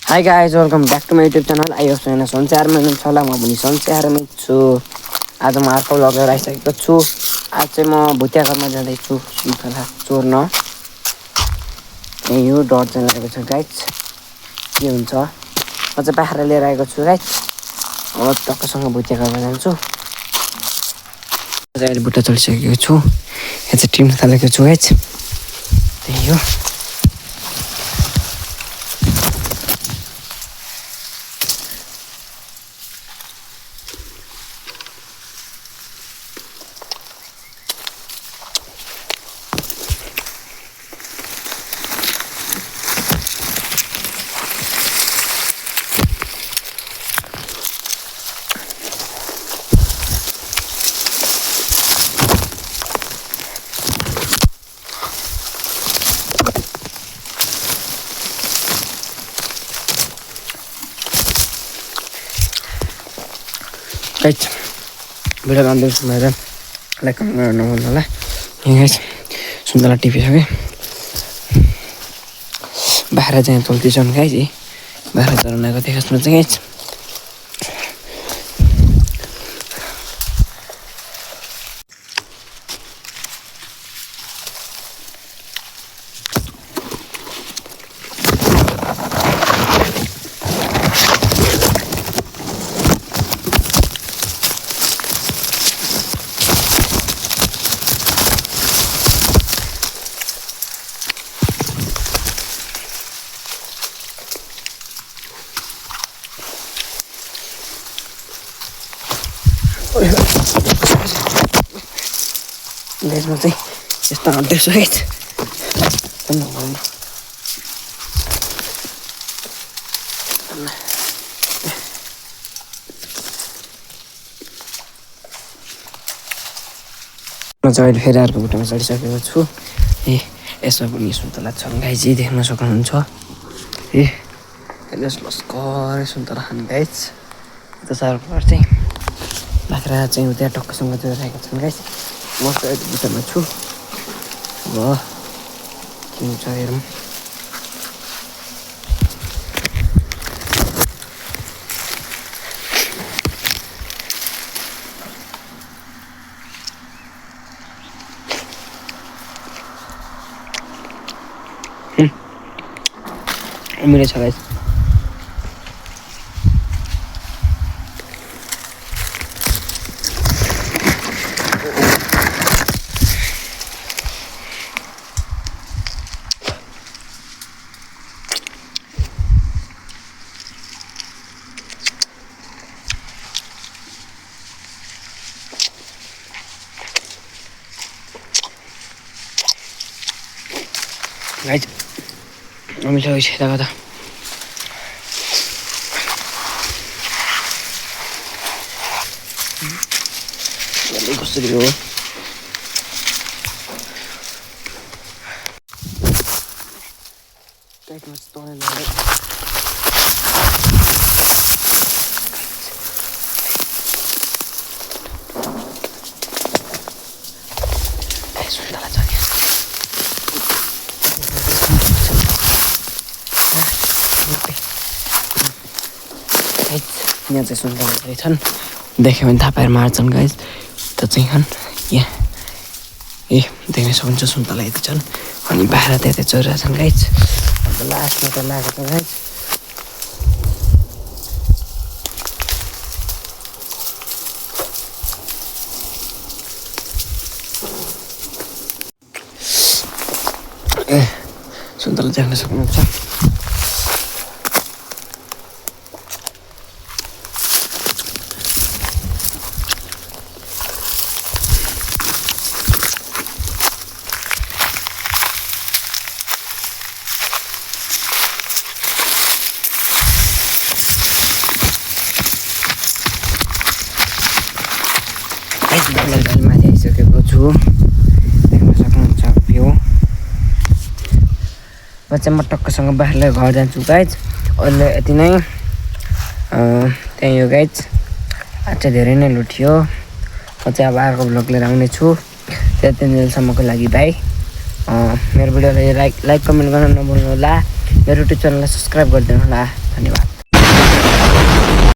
High guys welcome back to my YouTube channel. आइहोस् होइन सन्चयारमा हुनुहुन्छ होला। म पनि सन्चयारमै छु। आज म अर्को भ्लग लिएर आइसकेको छु। आज चाहिँ म भुतिया घरमा जाँदैछु सुन्तला चोर्न। यो डर चाहिँ लागेको छ गाइज, के हुन्छ। म चाहिँ बाख्रा लिएर आएको छु गाइज। अब टक्कसँग भुतिया घरमा जान्छु। अहिले बुट्टा चलिसकेको छु। यहाँ चाहिँ टिप्न थालेको छु गाइज। त्यही हो। गाइज भिडियो बाँधिदिन्छु भनेर लाइक कमेन्ट गरेर नभन्नु होला। यहाँ गाइज सुन्तला टिपिसकेँ। बाख्रा चाहिँ चल्दैछन् गाइज। बाख्रा चराउन आएको थिएँ खासमा चाहिँ गाइज। गाइजमा चाहिँ यस्तो हान्दैछु गाइज। म चाहिँ अहिले फेरि अर्को बुट्टामा चढिसकेको छु। यसमा पनि सुन्तला छन् गाइज, देख्न सक्नुहुन्छ। लस्करै सुन्तला खाने गाइज। यता साह्रो पर्छ। बाख्रा चाहिँ उता टक्कसँग जोडिरहेका छन् गाइज। म चाहिँ अहिले बुट्टामा छु। अब के हुन्छ हेरौँ। मिलेछ गाइज। गाइज अमिलो यता गर्दा कसरी हो। यहाँ चाहिँ सुन्तला छन्, देख्यो भने थाहा पाएर मार्छन् गाइज। त चाहिँ छन् यहाँ देख्न सक्नुहुन्छ सुन्तला यति छन्। अनि बाख्रा त्यता चोरेर छन् गाइज। अन्त लास्टमा त लागेको गाइज। सुन्तला देख्न सक्नुहुन्छ। माथि आइसकेको छु, देख्न सक्नुहुन्छ भ्यू। म चाहिँ म टक्कसँग बाख्रालाई घर जान्छु गाइज। अहिले यति नै। त्यही हो गाइज। आज चाहिँ धेरै नै लुटियो। म चाहिँ अब अर्को भ्लग लिएर आउनेछु। त्यति दिनसम्मको लागि बाई। मेरो भिडियोलाई लाइक कमेन्ट गर्न नभुल्नु होला। मेरो युट्युब च्यानललाई सब्सक्राइब गरिदिनु होला। धन्यवाद।